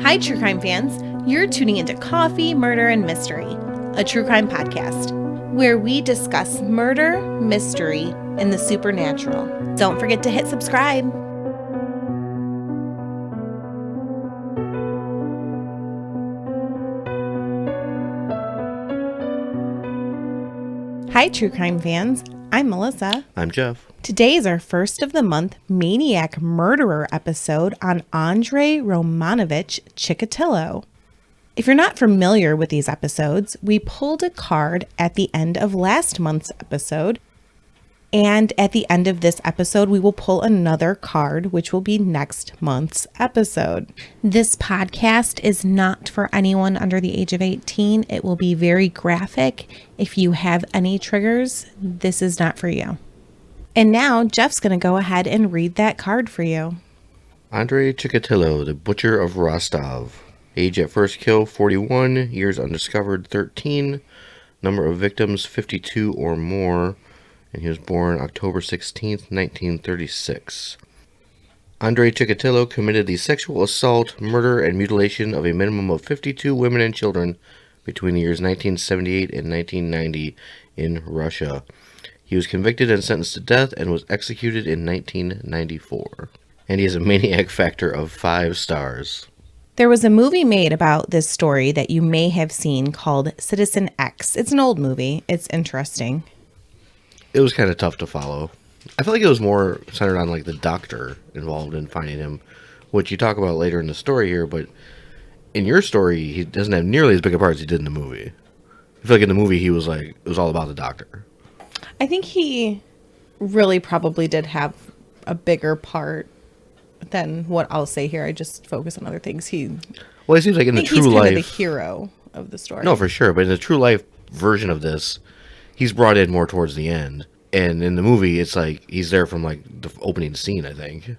Hi, true crime fans. You're tuning into Coffee, Murder, and Mystery, a true crime podcast where we discuss murder, mystery, and the supernatural. Don't forget to hit subscribe. Hi, true crime fans. I'm Melissa. I'm Jeff. Today is our first of the month Maniac Murderer episode on Andrei Romanovich Chikatilo. If you're not familiar with these episodes, we pulled a card at the end of last month's episode. And at the end of this episode, we will pull another card, which will be next month's episode. This podcast is not for anyone under the age of 18. It will be very graphic. If you have any triggers, this is not for you. And now Jeff's going to go ahead and read that card for you. Andrei Chikatilo, the Butcher of Rostov. Age at first kill, 41. Years undiscovered, 13. Number of victims, 52 or more. And he was born October 16th, 1936. Andrei Chikatilo committed the sexual assault, murder, and mutilation of a minimum of 52 women and children between the years 1978 and 1990 in Russia. He was convicted and sentenced to death and was executed in 1994. And he has a maniac factor of 5 stars. There was a movie made about this story that you may have seen called Citizen X. It's an old movie. It's interesting. It was kind of tough to follow. I feel like it was more centered on like the doctor involved in finding him, which you talk about later in the story here, but in your story, he doesn't have nearly as big a part as he did in the movie. I feel like in the movie, he was like, it was all about the doctor. I think he really probably did have a bigger part than what I'll say here. I just focus on other things. Well, it seems like in the true he's life, kind of the hero of the story. No, for sure. But in the true life version of this, he's brought in more towards the end. And in the movie, it's like he's there from like the opening scene, I think.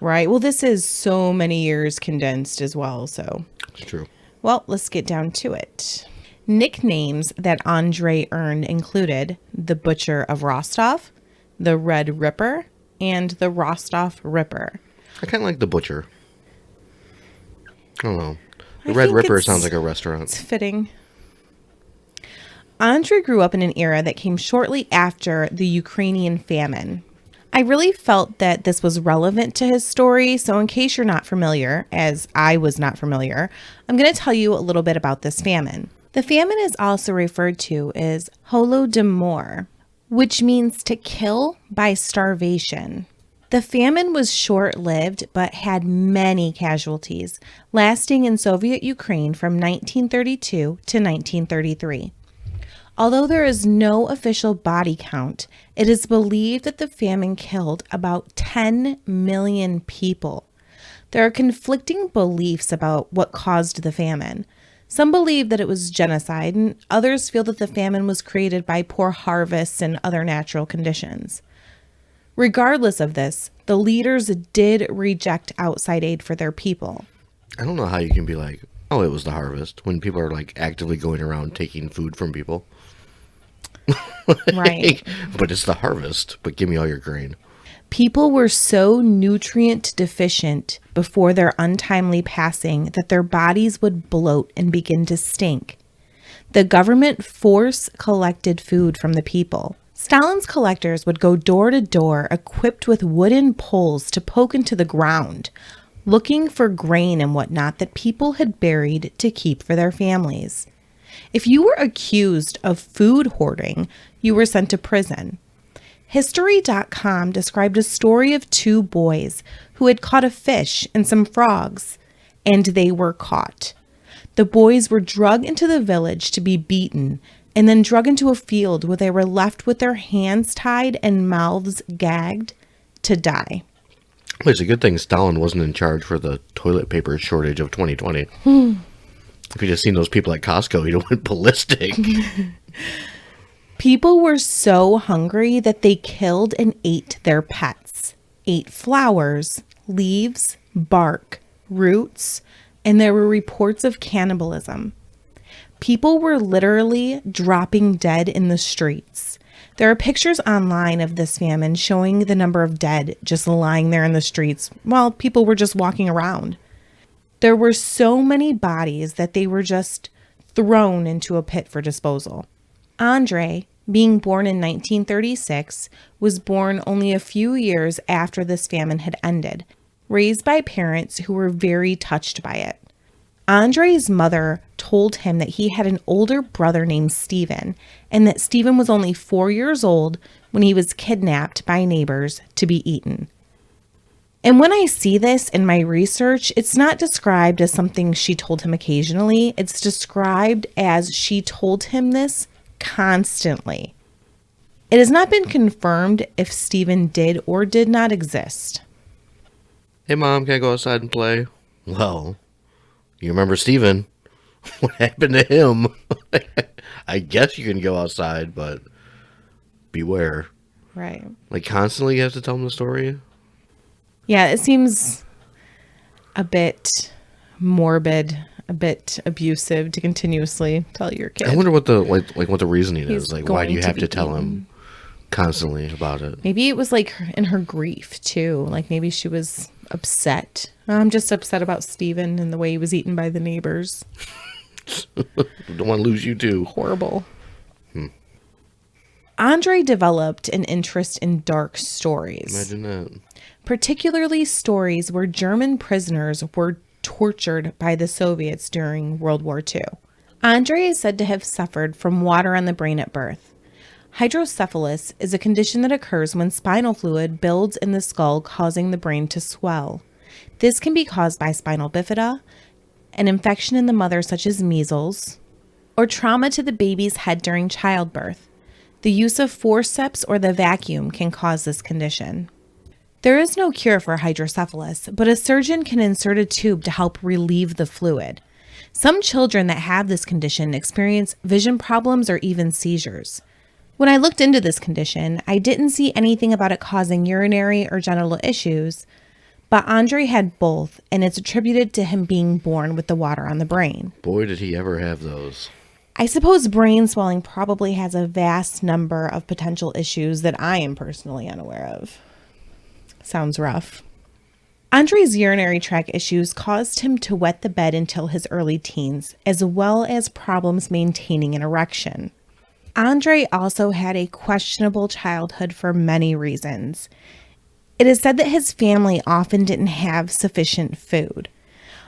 Right. Well, this is so many years condensed as well. So It's true. Well, let's get down to it. Nicknames that Andrei earned included the Butcher of Rostov, the Red Ripper, and the Rostov Ripper. I kind of like the Butcher. I don't know. The Red Ripper sounds like a restaurant. It's fitting. Andrei grew up in an era that came shortly after the Ukrainian famine. I really felt that this was relevant to his story, so in case you're not familiar, as I was not familiar, I'm going to tell you a little bit about this famine. The famine is also referred to as Holodomor, which means to kill by starvation. The famine was short-lived but had many casualties, lasting in Soviet Ukraine from 1932 to 1933. Although there is no official body count, it is believed that the famine killed about 10 million people. There are conflicting beliefs about what caused the famine. Some believe that it was genocide, and others feel that the famine was created by poor harvests and other natural conditions. Regardless of this, the leaders did reject outside aid for their people. I don't know how you can be like, oh, it was the harvest, when people are like actively going around taking food from people. Right. But it's the harvest, but give me all your grain. People were so nutrient deficient before their untimely passing that their bodies would bloat and begin to stink. The government force collected food from the people. Stalin's collectors would go door to door equipped with wooden poles to poke into the ground, looking for grain and whatnot that people had buried to keep for their families. If you were accused of food hoarding, you were sent to prison. History.com described a story of 2 boys who had caught a fish and some frogs, and they were caught. The boys were dragged into the village to be beaten, and then dragged into a field where they were left with their hands tied and mouths gagged to die. It's a good thing Stalin wasn't in charge for the toilet paper shortage of 2020. If you'd just seen those people at Costco, you'd have went ballistic. People were so hungry that they killed and ate their pets, ate flowers, leaves, bark, roots, and there were reports of cannibalism. People were literally dropping dead in the streets. There are pictures online of this famine showing the number of dead just lying there in the streets while people were just walking around. There were so many bodies that they were just thrown into a pit for disposal. Andre, being born in 1936, was born only a few years after this famine had ended, raised by parents who were very touched by it. Andre's mother told him that he had an older brother named Stephen, and that Stephen was only 4 years old when he was kidnapped by neighbors to be eaten. And when I see this in my research, it's not described as something she told him occasionally. It's described as she told him this constantly. It has not been confirmed if Stephen did or did not exist. Hey, Mom, can I go outside and play? Well, you remember Steven? What happened to him? I guess you can go outside, but beware. Right. Like, constantly you have to tell him the story? Yeah, it seems a bit morbid, a bit abusive to continuously tell your kid. I wonder what the what the reasoning is. Like, why do you going to have be to tell eaten. him constantly about it? Maybe it was like in her grief too. Like maybe she was upset. I'm just upset about Stephen and the way he was eaten by the neighbors. Don't want to lose you too. Horrible. Andre developed an interest in dark stories. Imagine that. Particularly stories where German prisoners were tortured by the Soviets during World War II. Andre is said to have suffered from water on the brain at birth. Hydrocephalus is a condition that occurs when spinal fluid builds in the skull, causing the brain to swell. This can be caused by spinal bifida, an infection in the mother such as measles, or trauma to the baby's head during childbirth. The use of forceps or the vacuum can cause this condition. There is no cure for hydrocephalus, but a surgeon can insert a tube to help relieve the fluid. Some children that have this condition experience vision problems or even seizures. When I looked into this condition, I didn't see anything about it causing urinary or genital issues, but Andre had both, and it's attributed to him being born with the water on the brain. Boy, did he ever have those. I suppose brain swelling probably has a vast number of potential issues that I am personally unaware of. Sounds rough. Andre's urinary tract issues caused him to wet the bed until his early teens, as well as problems maintaining an erection. Andre also had a questionable childhood for many reasons. It is said that his family often didn't have sufficient food.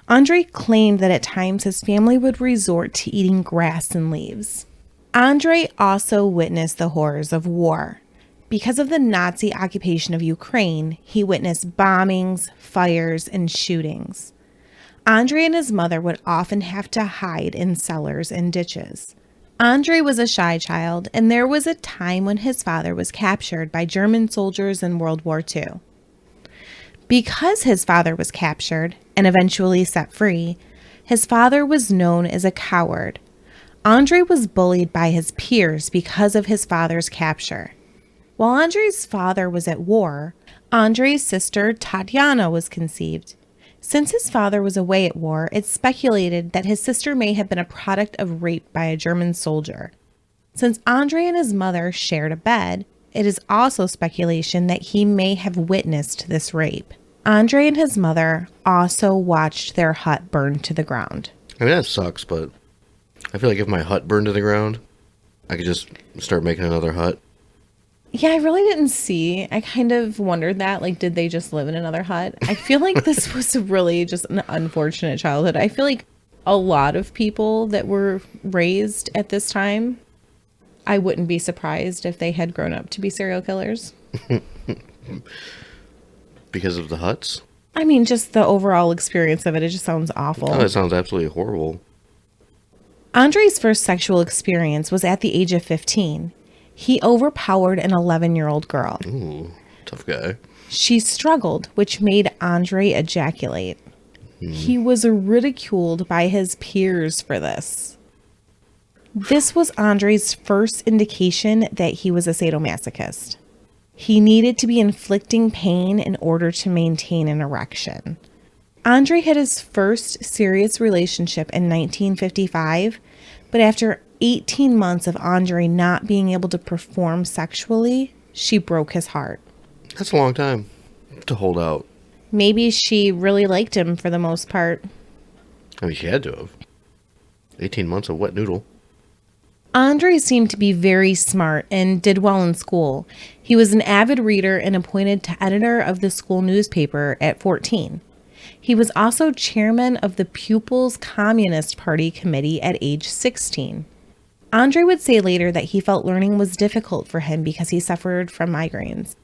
Andre claimed that at times his family would resort to eating grass and leaves. Andre also witnessed the horrors of war. Because of the Nazi occupation of Ukraine, he witnessed bombings, fires, and shootings. Andre and his mother would often have to hide in cellars and ditches. Andre was a shy child, and there was a time when his father was captured by German soldiers in World War II. Because his father was captured and eventually set free, his father was known as a coward. Andre was bullied by his peers because of his father's capture. While Andre's father was at war, Andre's sister Tatiana was conceived. Since his father was away at war, it's speculated that his sister may have been a product of rape by a German soldier. Since Andre and his mother shared a bed, it is also speculation that he may have witnessed this rape. Andre and his mother also watched their hut burn to the ground. I mean, that sucks, but I feel like if my hut burned to the ground, I could just start making another hut. Yeah, I really didn't see. I kind of wondered that. Like, did they just live in another hut? I feel like this was really just an unfortunate childhood. I feel like a lot of people that were raised at this time, I wouldn't be surprised if they had grown up to be serial killers. Because of the huts? I mean, just the overall experience of it. It just sounds awful. Oh, that sounds absolutely horrible. Andre's first sexual experience was at the age of 15. He overpowered an 11-year-old girl. Ooh, tough guy. She struggled, which made Andre ejaculate. He was ridiculed by his peers for this. This was Andre's first indication that he was a sadomasochist. He needed to be inflicting pain in order to maintain an erection. Andre had his first serious relationship in 1955, but after 18 months of Andre not being able to perform sexually, she broke his heart. That's a long time to hold out. Maybe she really liked him for the most part. I mean, she had to have. 18 months of wet noodle. Andre seemed to be very smart and did well in school. He was an avid reader and appointed to editor of the school newspaper at 14. He was also chairman of the Pupils Communist Party Committee at age 16. Andre would say later that he felt learning was difficult for him because he suffered from migraines.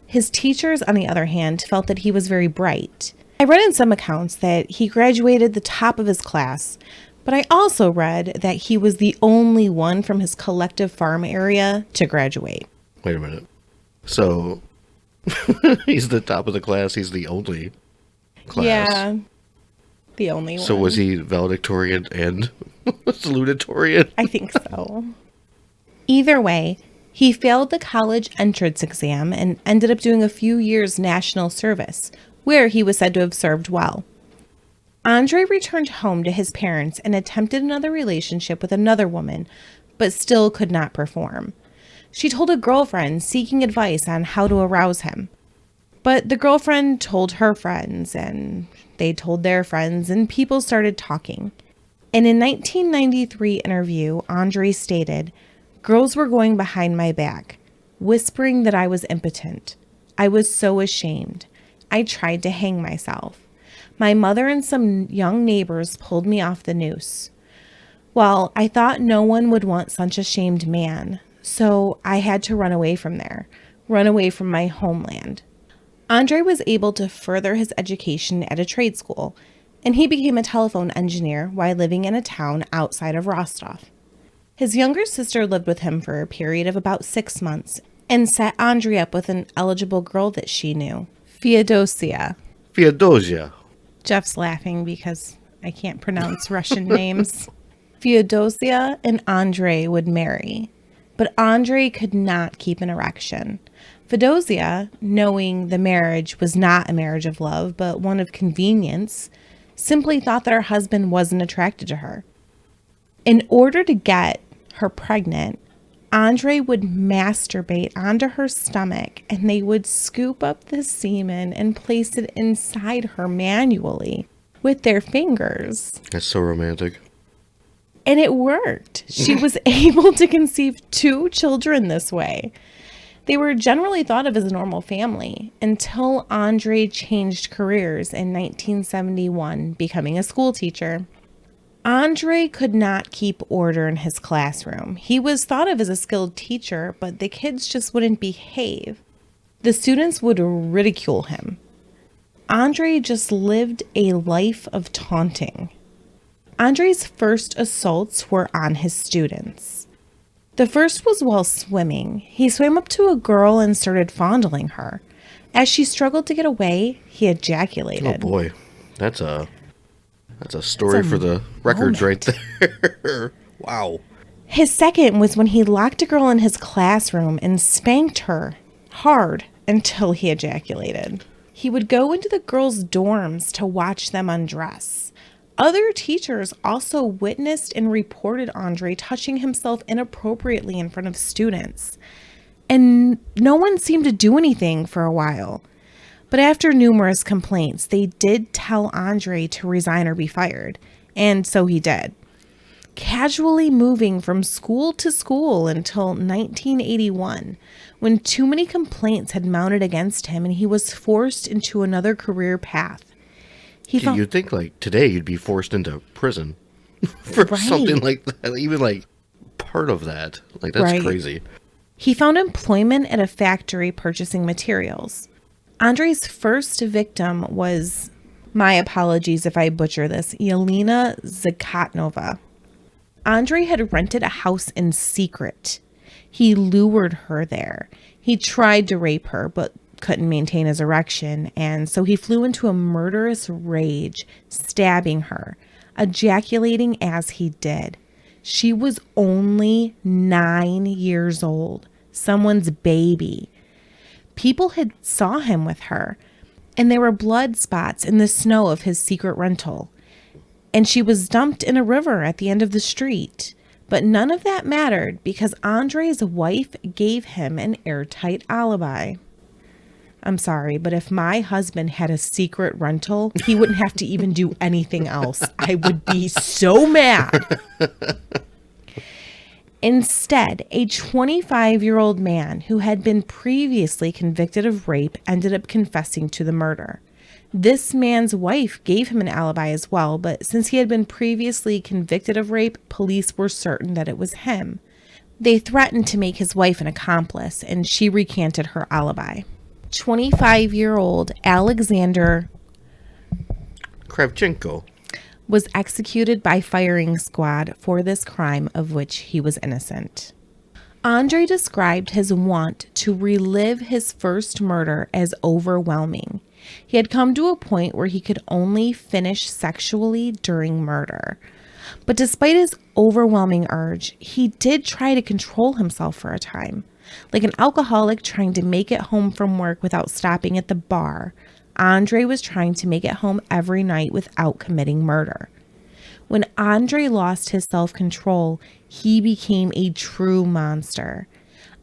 His teachers, on the other hand, felt that he was very bright. I read in some accounts that he graduated the top of his class, but I also read that he was the only one from his collective farm area to graduate. Wait a minute. So, he's the top of the class. He's the only class. Yeah, the only one. So was he valedictorian and salutatorian? I think so. Either way, he failed the college entrance exam and ended up doing a few years national service, where he was said to have served well. Andre returned home to his parents and attempted another relationship with another woman, but still could not perform. She told a girlfriend seeking advice on how to arouse him. But the girlfriend told her friends, and they told their friends, and people started talking. In a 1993 interview, Andre stated, "Girls were going behind my back, whispering that I was impotent. I was so ashamed. I tried to hang myself. My mother and some young neighbors pulled me off the noose. Well, I thought no one would want such a shamed man, so I had to run away from there, run away from my homeland." Andre was able to further his education at a trade school, and he became a telephone engineer while living in a town outside of Rostov. His younger sister lived with him for a period of about 6 months and set Andre up with an eligible girl that she knew, Feodosia. Feodosia. Jeff's laughing because I can't pronounce Russian names. Feodosia and Andre would marry, but Andre could not keep an erection. Feodosia, knowing the marriage was not a marriage of love, but one of convenience, simply thought that her husband wasn't attracted to her. In order to get her pregnant, Andre would masturbate onto her stomach, and they would scoop up the semen and place it inside her manually with their fingers. That's so romantic. And it worked. She was able to conceive 2 children this way. They were generally thought of as a normal family until Andre changed careers in 1971, becoming a school teacher. Andre could not keep order in his classroom. He was thought of as a skilled teacher, but the kids just wouldn't behave. The students would ridicule him. Andre just lived a life of taunting. Andre's first assaults were on his students. The first was while swimming. He swam up to a girl and started fondling her. As she struggled to get away, he ejaculated. Oh boy, that's a story for the records right there. Wow. His second was when he locked a girl in his classroom and spanked her hard until he ejaculated. He would go into the girls' dorms to watch them undress. Other teachers also witnessed and reported Andre touching himself inappropriately in front of students. And no one seemed to do anything for a while. But after numerous complaints, they did tell Andre to resign or be fired. And so he did, casually moving from school to school until 1981, when too many complaints had mounted against him and he was forced into another career path. You'd think like today you'd be forced into prison for something like that, even like part of that. Like that's crazy. He found employment at a factory purchasing materials. Andre's first victim was, my apologies if I butcher this, Yelena Zakatnova. Andre had rented a house in secret. He lured her there. He tried to rape her, but couldn't maintain his erection, and so he flew into a murderous rage, stabbing her, ejaculating as he did. She was only 9 years old, someone's baby. People had saw him with her, and there were blood spots in the snow of his secret rental, and she was dumped in a river at the end of the street. But none of that mattered because Andre's wife gave him an airtight alibi. I'm sorry, but if my husband had a secret rental, he wouldn't have to even do anything else. I would be so mad. Instead, a 25-year-old man who had been previously convicted of rape ended up confessing to the murder. This man's wife gave him an alibi as well, but since he had been previously convicted of rape, police were certain that it was him. They threatened to make his wife an accomplice, and she recanted her alibi. 25-year-old Alexander Kravchenko was executed by firing squad for this crime of which he was innocent. Andre described his want to relive his first murder as overwhelming. He had come to a point where he could only finish sexually during murder. But despite his overwhelming urge, he did try to control himself for a time. Like an alcoholic trying to make it home from work without stopping at the bar, Andre was trying to make it home every night without committing murder. When Andre lost his self-control, he became a true monster.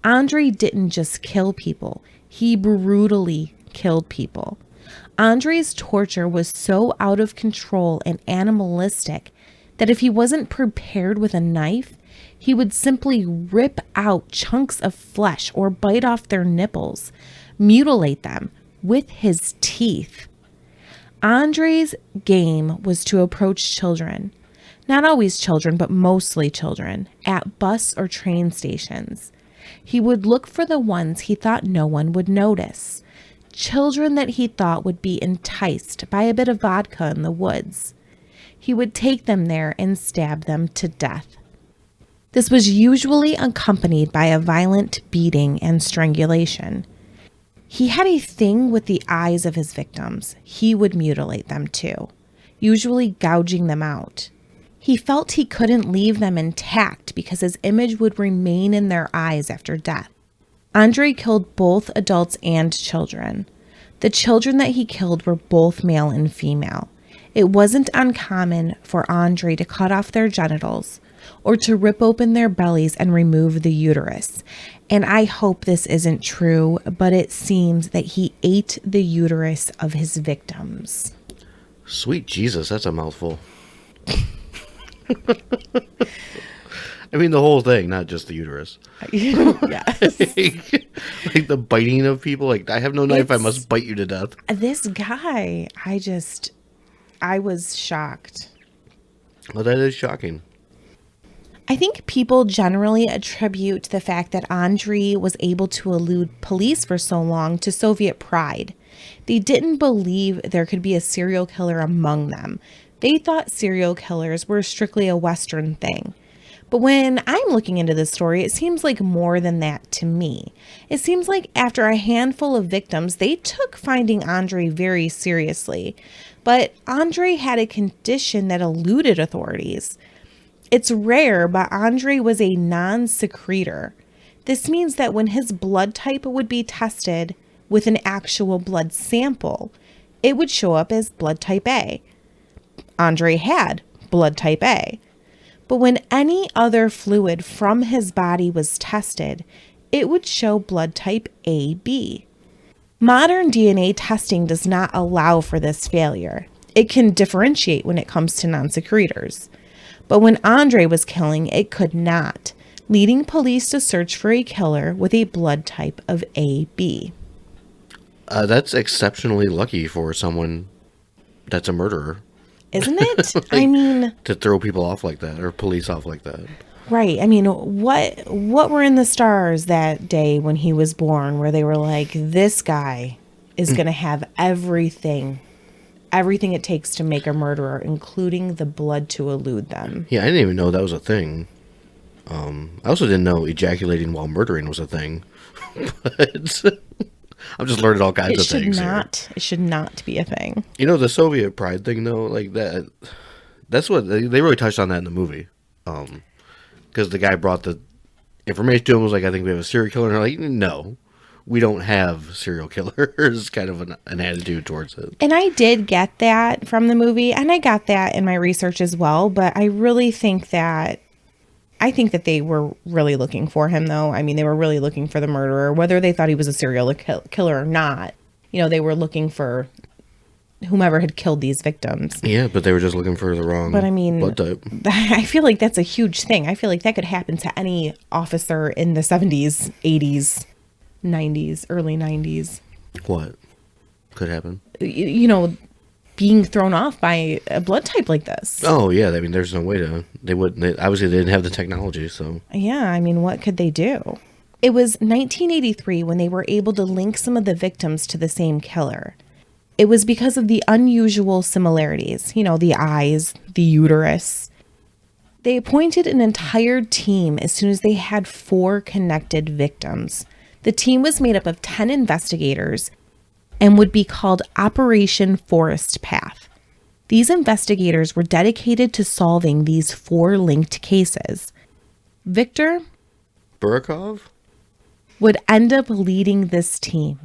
Andre didn't just kill people, he brutally killed people. Andre's torture was so out of control and animalistic that if he wasn't prepared with a knife, he would simply rip out chunks of flesh or bite off their nipples, mutilate them with his teeth. Andre's game was to approach children, not always children, but mostly children, at bus or train stations. He would look for the ones he thought no one would notice, children that he thought would be enticed by a bit of vodka in the woods. He would take them there and stab them to death. This was usually accompanied by a violent beating and strangulation. He had a thing with the eyes of his victims. He would mutilate them too, usually gouging them out. He felt he couldn't leave them intact because his image would remain in their eyes after death. Andre killed both adults and children. The children that he killed were both male and female. It wasn't uncommon for Andre to cut off their genitals or to rip open their bellies and remove the uterus. And I hope this isn't true, but it seems that he ate the uterus of his victims. Sweet Jesus, that's a mouthful. I mean, the whole thing, not just the uterus. Yes. Like the biting of people. Like, I have no knife, I must bite you to death. This guy, I was shocked. Well, that is shocking. I think people generally attribute the fact that Andre was able to elude police for so long to Soviet pride. They didn't believe there could be a serial killer among them. They thought serial killers were strictly a Western thing. But when I'm looking into this story, it seems like more than that to me. It seems like after a handful of victims, they took finding Andre very seriously. But Andre had a condition that eluded authorities. It's rare, but Andre was a non-secretor. This means that when his blood type would be tested with an actual blood sample, it would show up as blood type A. Andre had blood type A. But when any other fluid from his body was tested, it would show blood type AB. Modern DNA testing does not allow for this failure. It can differentiate when it comes to non-secretors. But when Andre was killing, it could not, leading police to search for a killer with a blood type of AB. That's exceptionally lucky for someone that's a murderer. Isn't it? Like, I mean, to throw people off like that, or police off like that. right. I mean, what were in the stars that day when he was born where they were like, this guy is going to have everything it takes to make a murderer, including the blood to elude them. Yeah, I didn't even know that was a thing. I also didn't know ejaculating while murdering was a thing. But I'm just learning all kinds of things here. It should not be a thing. You know, the Soviet pride thing, though, like that's what they really touched on that in the movie. Because the guy brought the information to him, was like, I think we have a serial killer. And they're like, no, we don't have serial killers, kind of an attitude towards it. And I did get that from the movie, and I got that in my research as well, but I really think that they were really looking for him, though. I mean, they were really looking for the murderer, whether they thought he was a serial killer or not. they were looking for whomever had killed these victims. Yeah, but they were just looking for the wrong But I mean, blood type. I feel like that's a huge thing. I feel like that could happen to any officer in the 70s, 80s, 90s, early 90s. What could happen? Being thrown off by a blood type like this. Oh, yeah. I mean, there's no way to... obviously, they didn't have the technology, so... Yeah, I mean, what could they do? It was 1983 when they were able to link some of the victims to the same killer. It was because of the unusual similarities, the eyes, the uterus. They appointed an entire team as soon as they had 4 connected victims. The team was made up of 10 investigators and would be called Operation Forest Path. These investigators were dedicated to solving these 4 linked cases. Victor Burakov? would end up leading this team.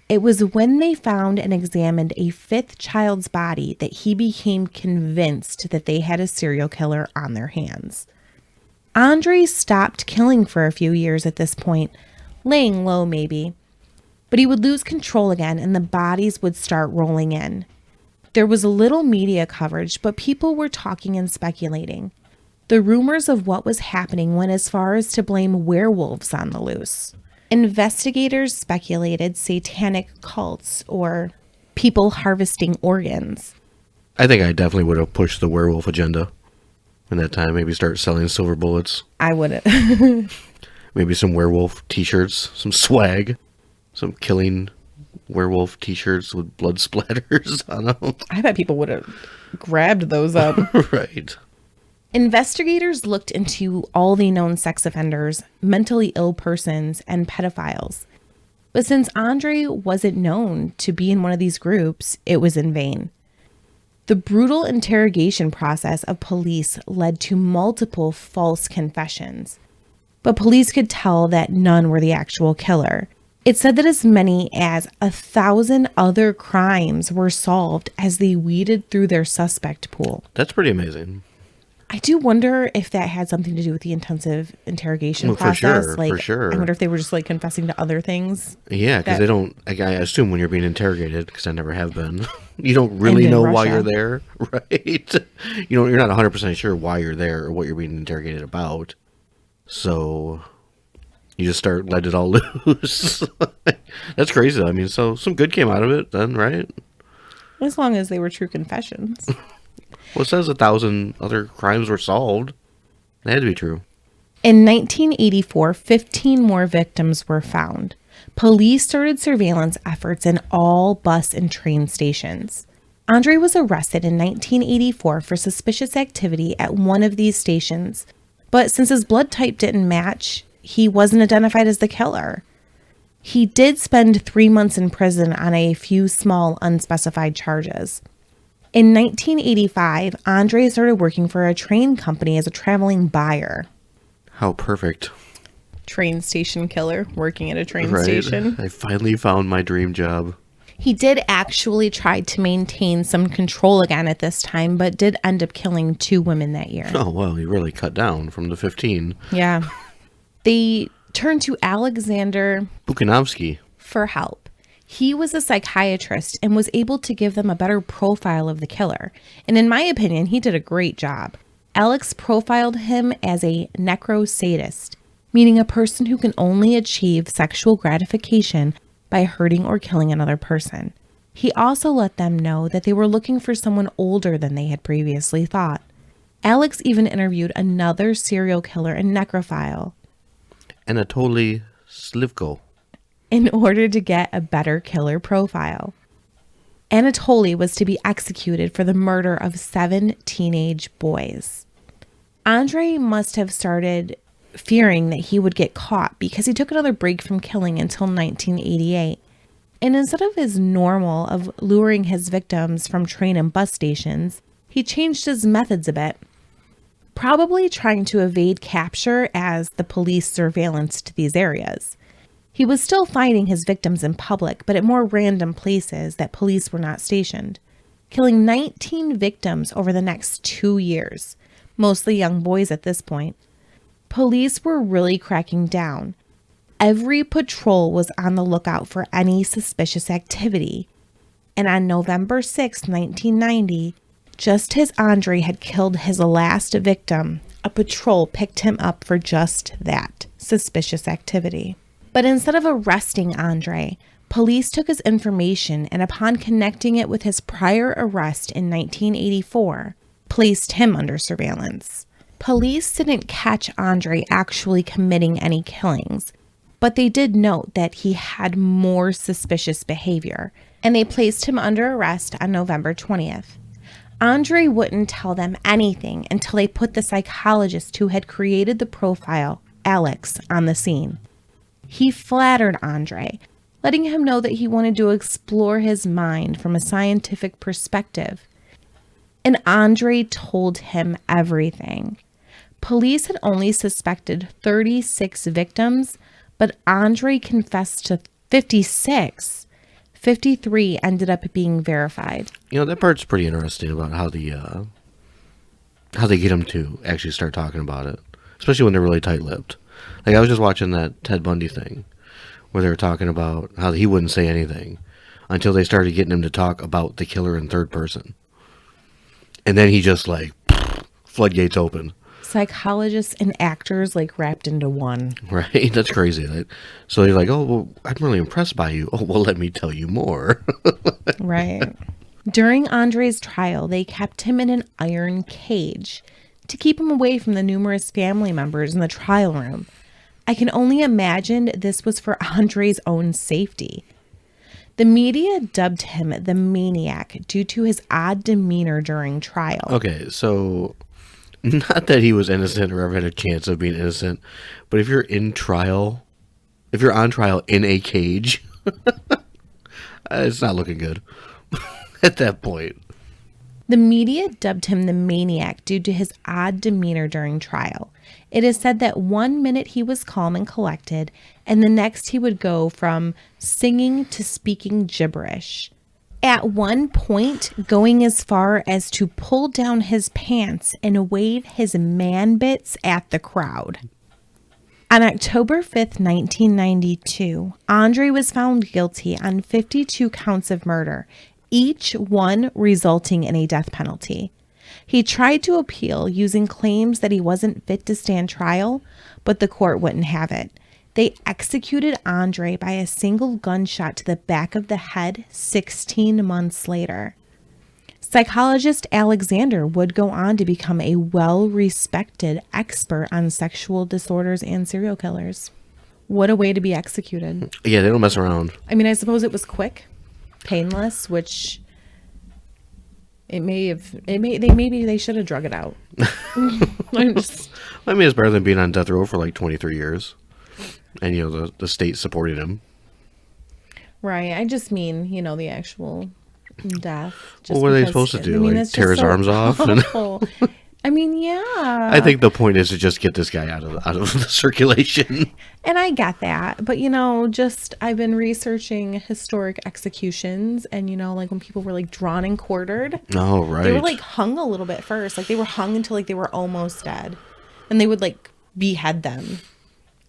It was when they found and examined a 5th child's body that he became convinced that they had a serial killer on their hands. Andre stopped killing for a few years at this point, laying low maybe, but he would lose control again and the bodies would start rolling in. There was little media coverage, but people were talking and speculating. The rumors of what was happening went as far as to blame werewolves on the loose. Investigators speculated satanic cults or people harvesting organs. I think I definitely would have pushed the werewolf agenda in that time. Maybe start selling silver bullets. I wouldn't. Maybe some werewolf t-shirts, some swag, some killing werewolf t-shirts with blood splatters on them. I bet people would have grabbed those up. Right. Investigators looked into all the known sex offenders, mentally ill persons, and pedophiles. But since Andre wasn't known to be in one of these groups, it was in vain. The brutal interrogation process of police led to multiple false confessions, but police could tell that none were the actual killer. It said that as many as 1,000 other crimes were solved as they weeded through their suspect pool. That's pretty amazing. I do wonder if that had something to do with the intensive interrogation process. For sure. I wonder if they were just confessing to other things. Yeah, because they don't. I assume when you're being interrogated, because I never have been, you don't really know why you're there, right? You're not 100% sure why you're there or what you're being interrogated about. So you just let it all loose. That's crazy. I mean, so some good came out of it then, right? As long as they were true confessions. Well, it says 1,000 other crimes were solved. That had to be true. In 1984, 15 more victims were found. Police started surveillance efforts in all bus and train stations. Andre was arrested in 1984 for suspicious activity at one of these stations, but since his blood type didn't match, he wasn't identified as the killer. He did spend 3 months in prison on a few small unspecified charges. In 1985, Andre started working for a train company as a traveling buyer. How perfect. Train station killer, working at a train right? station. I finally found my dream job. He did actually try to maintain some control again at this time, but did end up killing 2 women that year. Oh, well, he really cut down from the 15. Yeah. They turned to Alexander Bukanovsky for help. He was a psychiatrist and was able to give them a better profile of the killer. And in my opinion, he did a great job. Alex profiled him as a necrosadist, meaning a person who can only achieve sexual gratification by hurting or killing another person. He also let them know that they were looking for someone older than they had previously thought. Alex even interviewed another serial killer and necrophile. Anatoly Slivko. In order to get a better killer profile. Anatoly was to be executed for the murder of 7 teenage boys. Andre must have started fearing that he would get caught because he took another break from killing until 1988. And instead of his normal of luring his victims from train and bus stations, he changed his methods a bit, probably trying to evade capture as the police surveillanced these areas. He was still finding his victims in public, but at more random places that police were not stationed, killing 19 victims over the next 2 years, mostly young boys at this point. Police were really cracking down. Every patrol was on the lookout for any suspicious activity. And on November 6, 1990, just as Andre had killed his last victim, a patrol picked him up for just that, suspicious activity. But instead of arresting Andre, police took his information and upon connecting it with his prior arrest in 1984, placed him under surveillance. Police didn't catch Andre actually committing any killings, but they did note that he had more suspicious behavior, and they placed him under arrest on November 20th. Andre wouldn't tell them anything until they put the psychologist who had created the profile, Alex, on the scene. He flattered Andre, letting him know that he wanted to explore his mind from a scientific perspective. And Andre told him everything. Police had only suspected 36 victims, but Andre confessed to 56. 53 ended up being verified. That part's pretty interesting about how they get him to actually start talking about it, especially when they're really tight-lipped. Like, I was just watching that Ted Bundy thing where they were talking about how he wouldn't say anything until they started getting him to talk about the killer in third person. And then he just, floodgates open. Psychologists and actors, wrapped into one. Right? That's crazy. So you're like, oh, well, I'm really impressed by you. Oh, well, let me tell you more. Right. During Andre's trial, they kept him in an iron cage to keep him away from the numerous family members in the trial room. I can only imagine this was for Andre's own safety. The media dubbed him the Maniac due to his odd demeanor during trial. Okay, so not that he was innocent or ever had a chance of being innocent, but if you're on trial in a cage, it's not looking good at that point. The media dubbed him the Maniac due to his odd demeanor during trial. It is said that 1 minute he was calm and collected, and the next he would go from singing to speaking gibberish. At one point, going as far as to pull down his pants and wave his man bits at the crowd. On October 5th, 1992, Andre was found guilty on 52 counts of murder, each one resulting in a death penalty. He tried to appeal using claims that he wasn't fit to stand trial, but the court wouldn't have it. They executed Andre by a single gunshot to the back of the head 16 months later. Psychologist Alexander would go on to become a well-respected expert on sexual disorders and serial killers. What a way to be executed. Yeah, they don't mess around. I mean, I suppose it was quick, painless, which maybe they should have drug it out. I mean, it's better than being on death row for 23 years. And, the state supported him. Right. I just mean, the actual death. Well, what are they supposed to do? Tear his arms off? I mean, yeah. I think the point is to just get this guy out of the circulation. And I get that. But, I've been researching historic executions. And, when people were drawn and quartered. Oh, right. They were hung a little bit first. They were hung until they were almost dead. And they would behead them.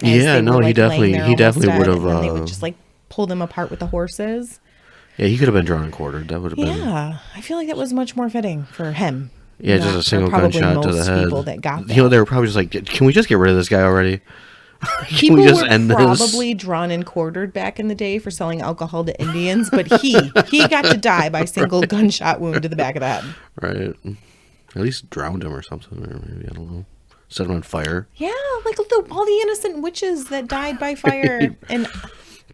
Yeah, no, he definitely would have. They would just pull them apart with the horses. Yeah, he could have been drawn and quartered. That would have been. Yeah, I feel like that was much more fitting for him. Yeah, just a single gunshot to the head. People that got that. They were probably just like, can we just get rid of this guy already? People we just were probably drawn and quartered back in the day for selling alcohol to Indians, but he got to die by single gunshot wound to the back of the head. Right. At least drowned him or something, or maybe, I don't know. Set him on fire. Yeah, all the innocent witches that died by fire, and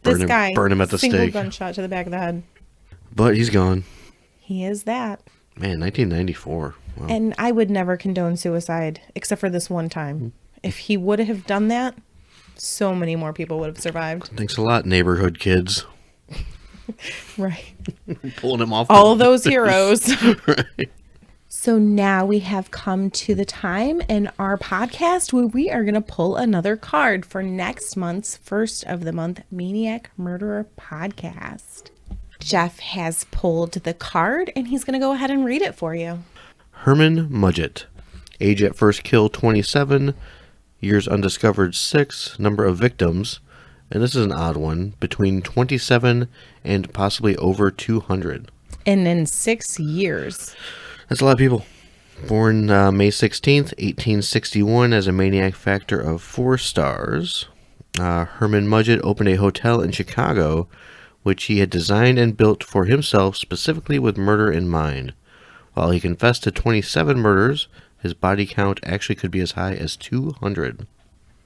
this guy burn him at the single stake. Gunshot to the back of the head. But he's gone. He is that. Man, 1994. Wow. And I would never condone suicide, except for this one time. If he would have done that, so many more people would have survived. Thanks a lot, neighborhood kids. Right. Pulling him off. All those heroes. Right. So now we have come to the time in our podcast where we are going to pull another card for next month's first of the month Maniac Murderer podcast. Jeff has pulled the card and he's going to go ahead and read it for you. Herman Mudgett. Age at first kill 27. Years undiscovered 6. Number of victims and this is an odd one, between 27 and possibly over 200. And in 6 years. That's a lot of people. Born May 16th, 1861, as a Maniac factor of 4 stars. Herman Mudgett opened a hotel in Chicago, which he had designed and built for himself specifically with murder in mind. While he confessed to 27 murders, his body count actually could be as high as 200.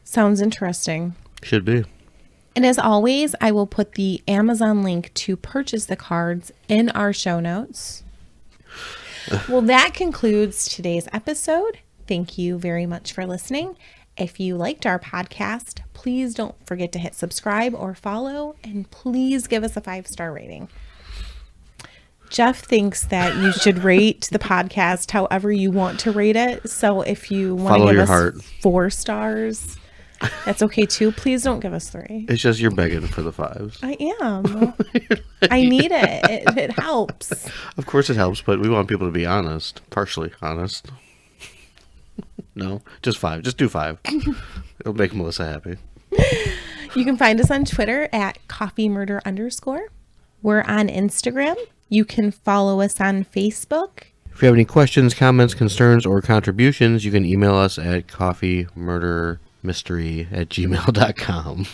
Sounds interesting. Should be. And as always, I will put the Amazon link to purchase the cards in our show notes. Well, that concludes today's episode. Thank you very much for listening. If you liked our podcast, please don't forget to hit subscribe or follow, and please give us a 5-star rating. Jeff thinks that you should rate the podcast however you want to rate it. So if you want to give us 4 stars, that's okay too. Please don't give us 3. It's just you're begging for the 5s. I am. I need it. It helps. Of course it helps, but we want people to be honest. Partially honest. No, just 5. Just do 5. It'll make Melissa happy. You can find us on Twitter at coffeemurder_. We're on Instagram. You can follow us on Facebook. If you have any questions, comments, concerns, or contributions, you can email us at coffeemurdermystery@gmail.com.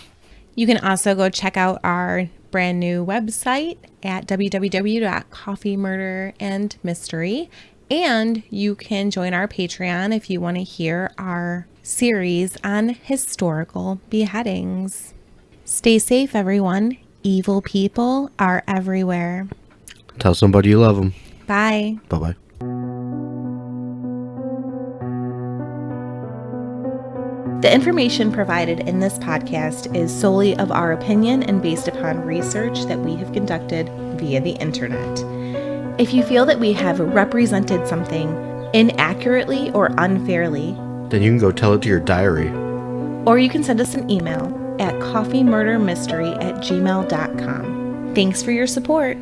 You can also go check out our brand new website at www.coffeemurderandmystery. And you can join our Patreon if you want to hear our series on historical beheadings. Stay safe, everyone. Evil people are everywhere. Tell somebody you love them. Bye. Bye-bye. The information provided in this podcast is solely of our opinion and based upon research that we have conducted via the internet. If you feel that we have represented something inaccurately or unfairly, then you can go tell it to your diary. Or you can send us an email at coffeemurdermystery@gmail.com. Thanks for your support.